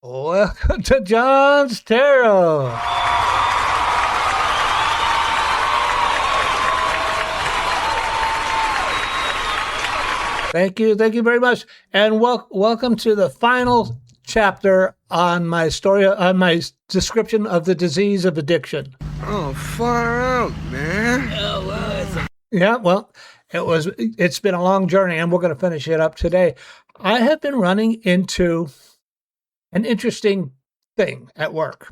Welcome to John's Tarot. Thank you very much, and welcome to the final chapter on my story, on my description of the disease of addiction. Oh, far out, man. Yeah, well, it's been a long journey, and we're going to finish it up today. I have been running into an interesting thing at work,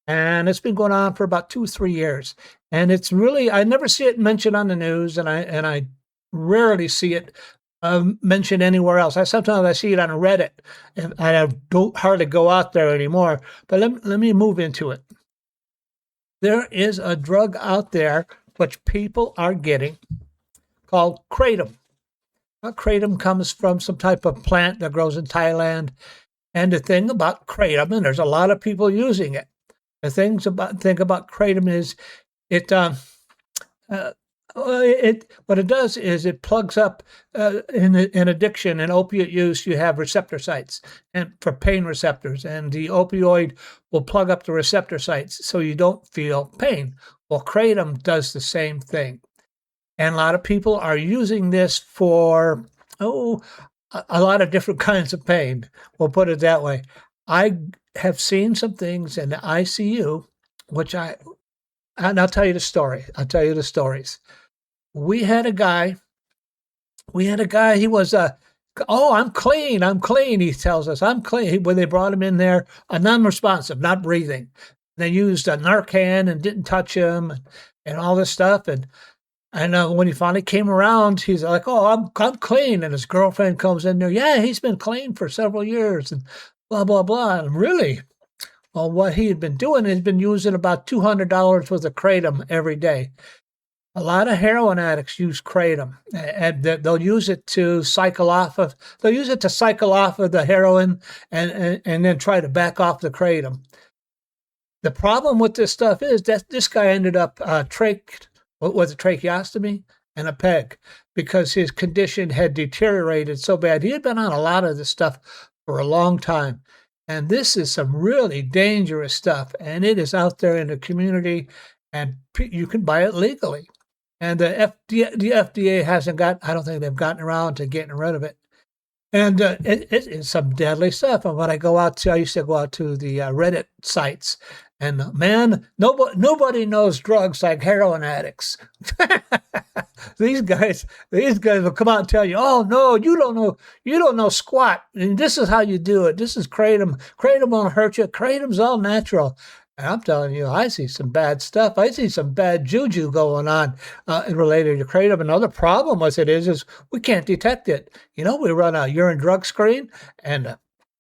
and it's been going on for about 2-3 years. And it's really, I never see it mentioned on the news, and I rarely see it mentioned anywhere else. Sometimes I see it on Reddit, and I don't hardly go out there anymore. But let me move into it. There is a drug out there which people are getting called Kratom. Kratom comes from some type of plant that grows in Thailand. And the thing about Kratom, and there's a lot of people using it. The thing about Kratom is what it does is it plugs up in addiction and opiate use. You have receptor sites and for pain receptors, and the opioid will plug up the receptor sites so you don't feel pain. Well, Kratom does the same thing, and a lot of people are using this for a lot of different kinds of pain. We'll put it that way. I have seen some things in the ICU, and I'll tell you the story. I'll tell you the stories. We had a guy, he was, I'm clean, he tells us. I'm clean. When they brought him in there, non-responsive, not breathing. They used a Narcan and didn't touch him and all this stuff. And when he finally came around, he's like, I'm clean. And his girlfriend comes in there. Yeah, he's been clean for several years and blah, blah, blah. And really, well, what he had been doing is been using about $200 worth of Kratom every day. A lot of heroin addicts use Kratom, and they'll use it to cycle off of the heroin and then try to back off the Kratom. The problem with this stuff is that this guy ended up with a tracheostomy and a peg because his condition had deteriorated so bad. He had been on a lot of this stuff for a long time. And this is some really dangerous stuff. And it is out there in the community, and you can buy it legally. And the FDA I don't think they've gotten around to getting rid of it. And it is some deadly stuff. And when I used to go out to the Reddit sites, and man, nobody knows drugs like heroin addicts. These guys will come out and tell you, "Oh no, you don't know squat. And this is how you do it. This is Kratom. Kratom won't hurt you. Kratom's all natural." And I'm telling you, I see some bad stuff. I see some bad juju going on related to Kratom. Another problem with it is we can't detect it. We run a urine drug screen and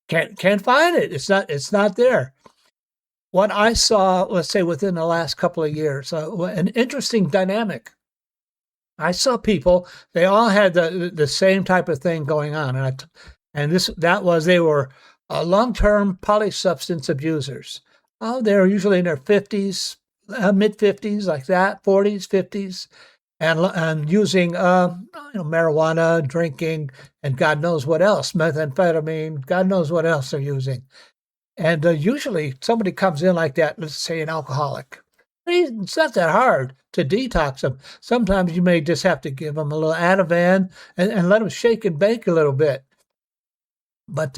can't find it. It's not there. What I saw, let's say within the last couple of years, an interesting dynamic. I saw people; they all had the same type of thing going on, they were long-term polysubstance abusers. They're usually in their 50s, mid-50s, like that, 40s, 50s, and using marijuana, drinking, and God knows what else, methamphetamine, God knows what else they're using. And usually somebody comes in like that, let's say an alcoholic. It's not that hard to detox them. Sometimes you may just have to give them a little Ativan and let them shake and bake a little bit. But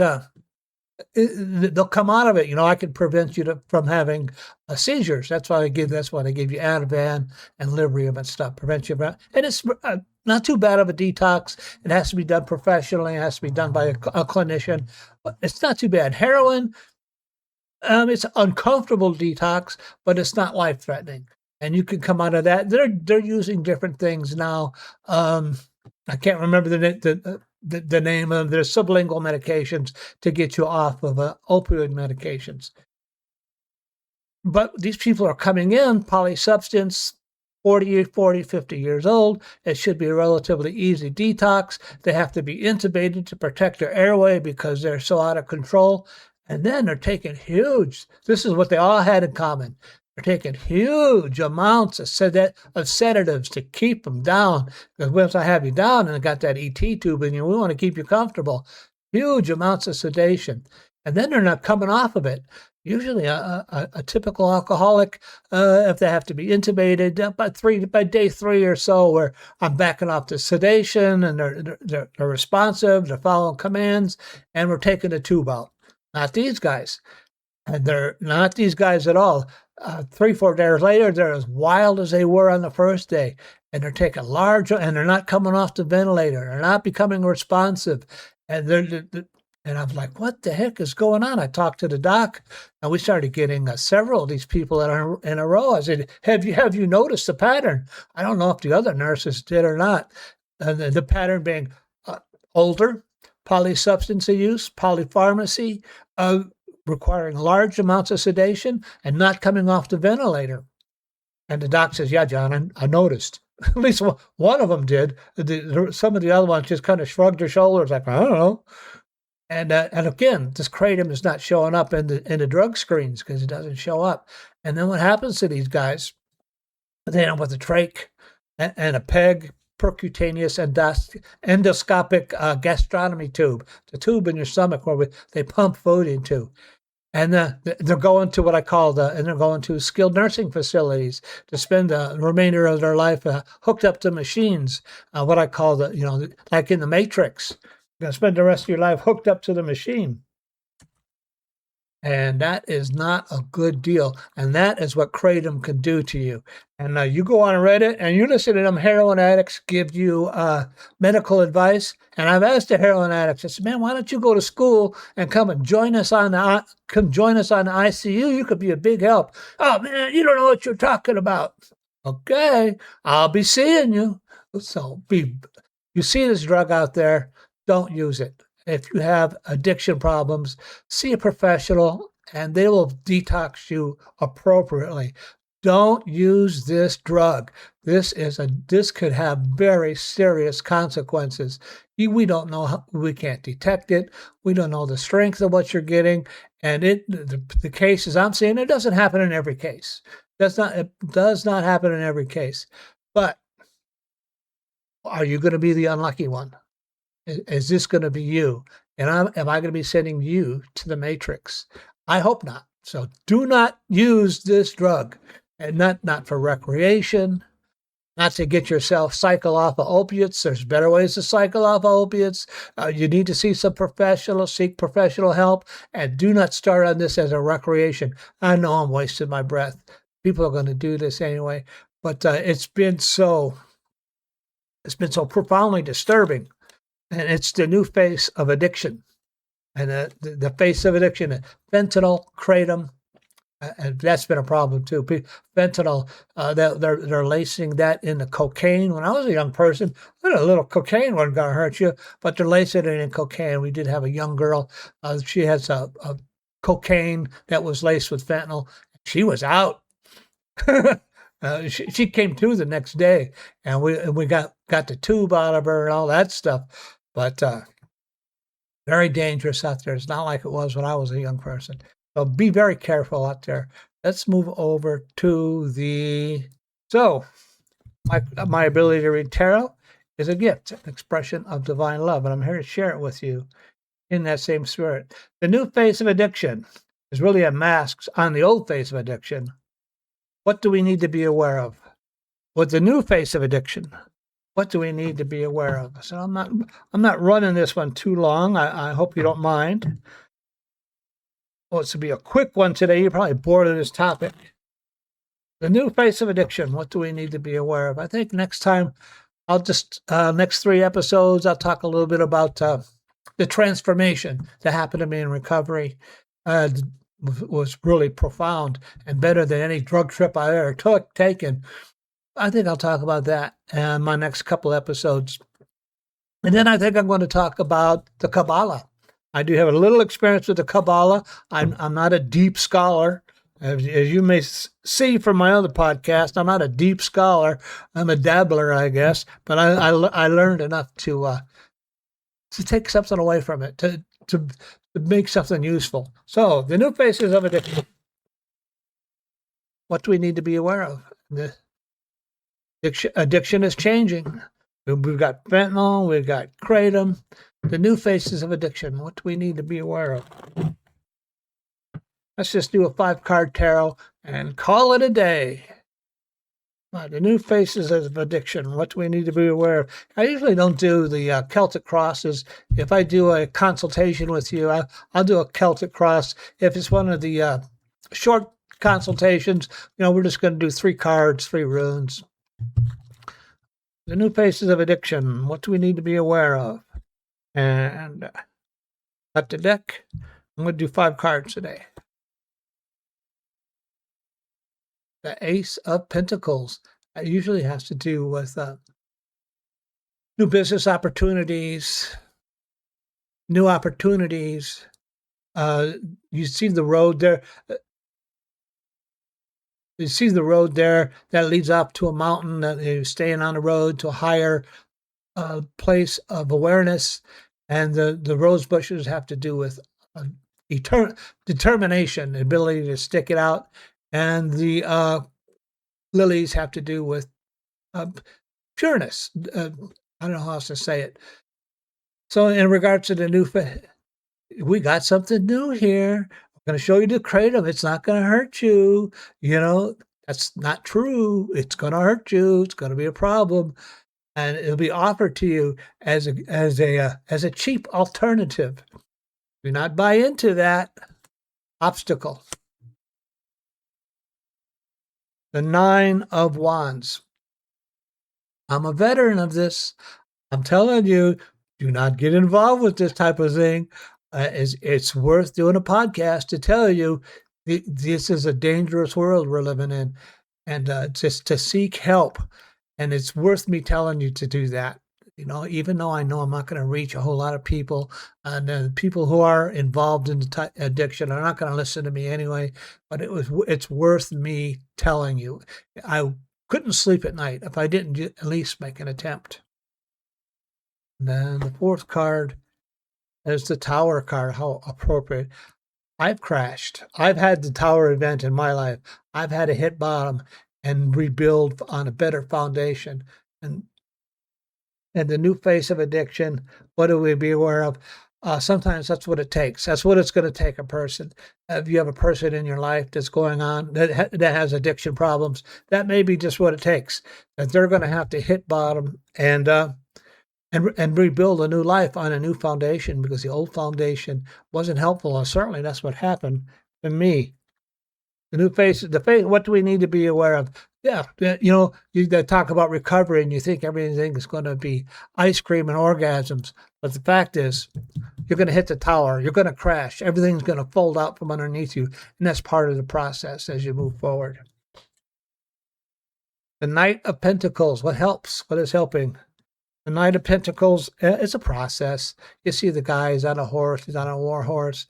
they'll come out of it. I can prevent you from having seizures. That's why I give you Ativan and Librium and stuff. Prevent you from, and it's not too bad of a detox. It has to be done professionally. It has to be done by a clinician. But it's not too bad. Heroin, it's an uncomfortable detox, but it's not life-threatening. And you can come out of that. They're using different things now. I can't remember the name of their sublingual medications to get you off of opioid medications. But these people are coming in, polysubstance, 40, 50 years old. It should be a relatively easy detox. They have to be intubated to protect their airway because they're so out of control. And then they're taking this is what they all had in common. They're taking huge amounts of sedatives to keep them down. Because once I have you down and I got that ET tube in you, we want to keep you comfortable. Huge amounts of sedation. and then they're not coming off of it. Usually, a typical alcoholic, if they have to be intubated, by day 3 or so, where I'm backing off the sedation, and they're responsive, they're following commands, and we're taking the tube out. Not these guys, and they're not these guys at all. 3-4 days later, they're as wild as they were on the first day, and they're taking large, and they're not coming off the ventilator. They're not becoming responsive, and and I'm like, what the heck is going on? I talked to the doc, and we started getting several of these people in a row. I said, have you noticed the pattern? I don't know if the other nurses did or not. The pattern being older, polysubstance use, polypharmacy, requiring large amounts of sedation, and not coming off the ventilator. And the doc says, yeah, John, I noticed. At least one of them did. Some of the other ones just kind of shrugged their shoulders like, I don't know. And again, this kratom is not showing up in the drug screens because it doesn't show up. And then what happens to these guys? They end up with a trach and a PEG, percutaneous endoscopic gastronomy tube, the tube in your stomach where they pump food into. And they're going to what I call they're going to skilled nursing facilities to spend the remainder of their life hooked up to machines, what I call like in the Matrix. You're going to spend the rest of your life hooked up to the machine. And that is not a good deal. And that is what kratom can do to you. And you go on Reddit and you listen to them heroin addicts give you medical advice. And I've asked the heroin addicts, I said, man, why don't you go to school and come join us on the ICU? You could be a big help. Oh, man, you don't know what you're talking about. Okay, I'll be seeing you. So you see this drug out there, don't use it. If you have addiction problems, see a professional and they will detox you appropriately. Don't use this drug. This could have very serious consequences. We don't know we can't detect it. We don't know the strength of what you're getting. And the cases I'm seeing, it doesn't happen in every case. It does not happen in every case. But are you going to be the unlucky one? Is this going to be you? And am I going to be sending you to the Matrix? I hope not. So do not use this drug, and not for recreation, not to get yourself cycle off of opiates. There's better ways to cycle off of opiates. You need to seek professional help, and do not start on this as a recreation. I know I'm wasting my breath. People are going to do this anyway, but it's been so profoundly disturbing. And it's the new face of addiction. And the face of addiction, fentanyl, kratom, and that's been a problem too. Fentanyl, they're lacing that into cocaine. When I was a young person, a little cocaine wasn't going to hurt you, but they're lacing it in cocaine. We did have a young girl. She has a cocaine that was laced with fentanyl. She was out. She came to the next day, and we got the tube out of her and all that stuff. But very dangerous out there. It's not like it was when I was a young person. So be very careful out there. Let's move over to my ability to read tarot is a gift, an expression of divine love, and I'm here to share it with you in that same spirit. The new face of addiction is really a mask on the old face of addiction. What do we need to be aware of? With the new face of addiction, what do we need to be aware of? So I'm not running this one too long. I hope you don't mind. Well, it's to be a quick one today. You're probably bored of this topic. The new face of addiction. What do we need to be aware of? I think next time, next 3 episodes, I'll talk a little bit about the transformation that happened to me in recovery. Was really profound and better than any drug trip I ever taken. I think I'll talk about that in my next couple episodes. And then I think I'm going to talk about the Kabbalah. I do have a little experience with the Kabbalah. I'm not a deep scholar. As you may see from my other podcast, I'm not a deep scholar. I'm a dabbler, I guess. But I learned enough to take something away from it, to make something useful. So, the new faces of addiction. What do we need to be aware of? The addiction is changing. We've got fentanyl, we've got kratom. The new faces of addiction. What do we need to be aware of? Let's just do a 5-card tarot and call it a day. The new faces of addiction. What do we need to be aware of? I usually don't do the Celtic crosses. If I do a consultation with you, I'll do a Celtic cross. If it's one of the short consultations, we're just going to do 3 cards, 3 runes. The new faces of addiction. What do we need to be aware of? And cut the deck. I'm going to do 5 cards today. The Ace of Pentacles. It usually has to do with new business opportunities, new opportunities. You see the road there. You see the road there that leads up to a mountain. That you're staying on the road to a higher place of awareness, and the rose bushes have to do with determination, the ability to stick it out, and the lilies have to do with pureness. I don't know how else to say it. So in regards to the new, we got something new here. I'm going to show you the Kratom. It's not going to hurt you. That's not true. It's going to hurt you. It's going to be a problem. And it'll be offered to you as a cheap alternative. Do not buy into that obstacle. The 9 of Wands. I'm a veteran of this. I'm telling you, do not get involved with this type of thing. It's worth doing a podcast to tell you this is a dangerous world we're living in, and just to seek help. And it's worth me telling you to do that. Even though I know I'm not going to reach a whole lot of people, and the people who are involved in the addiction are not going to listen to me anyway. But it's worth me telling you. I couldn't sleep at night if I didn't at least make an attempt. And then the 4th card is the Tower card. How appropriate. I've crashed. I've had the Tower event in my life. I've had to hit bottom and rebuild on a better foundation. And the new face of addiction, what do we be aware of? Sometimes that's what it takes. That's what it's going to take a person. If you have a person in your life that's going on, that has addiction problems, that may be just what it takes. That they're going to have to hit bottom and rebuild a new life on a new foundation, because the old foundation wasn't helpful. And certainly that's what happened to me. The new face, what do we need to be aware of? Yeah, you talk about recovery and you think everything is going to be ice cream and orgasms. But the fact is, you're going to hit the tower. You're going to crash. Everything's going to fold out from underneath you. And that's part of the process as you move forward. The Knight of Pentacles. What helps? What is helping? The Knight of Pentacles is a process. You see the guy is on a horse. He's on a war horse.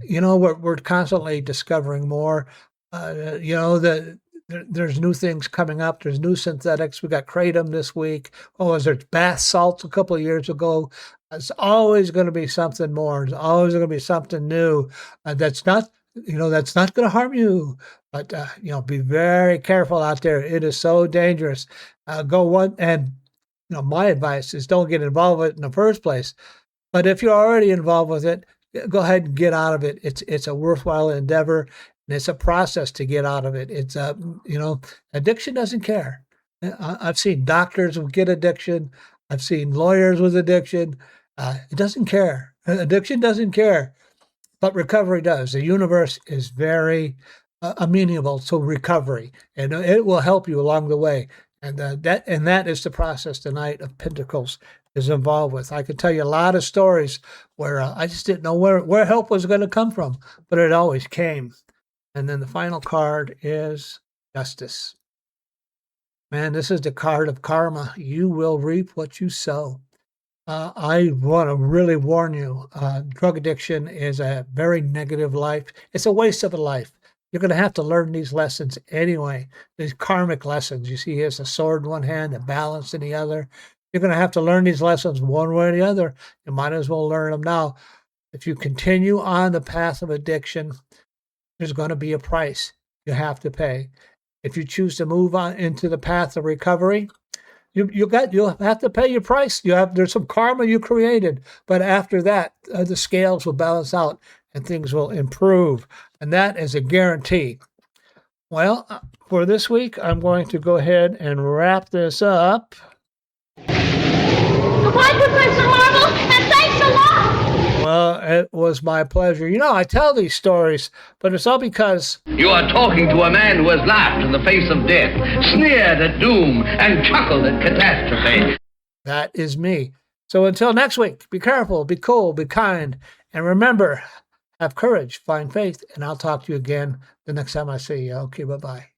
We're constantly discovering more. There's new things coming up. There's new synthetics. We got Kratom this week. Was there bath salts a couple of years ago? It's always going to be something more. There's always going to be something new that's not going to harm you. But be very careful out there. It is so dangerous. My advice is don't get involved with it in the first place. But if you're already involved with it, go ahead and get out of it. It's a worthwhile endeavor, and it's a process to get out of it. It's addiction doesn't care. I've seen doctors get addiction. I've seen lawyers with addiction. It doesn't care. Addiction doesn't care, but recovery does. The universe is very amenable to recovery, and it will help you along the way. And that is the process the Knight of Pentacles is involved with. I could tell you a lot of stories where I just didn't know where help was going to come from, but it always came. And then the final card is Justice. Man, this is the card of karma. You will reap what you sow. I want to really warn you, drug addiction is a very negative life. It's a waste of a life. You're going to have to learn these lessons anyway, these karmic lessons. You see, he has a sword in one hand, a balance in the other. You're going to have to learn these lessons one way or the other. You might as well learn them now. If you continue on the path of addiction, there's going to be a price you have to pay. If you choose to move on into the path of recovery, You'll have to pay your price. There's some karma you created, but after that, the scales will balance out and things will improve, and that is a guarantee. Well, for this week, I'm going to go ahead and wrap this up. Goodbye, Professor Marvel, and thanks a lot. Well, it was my pleasure. I tell these stories, but it's all because You are talking to a man who has laughed in the face of death, sneered at doom, and chuckled at catastrophe. that is me. So until next week, be careful, be cool, be kind, and remember, have courage, find faith, and I'll talk to you again the next time I see you. Okay, bye-bye.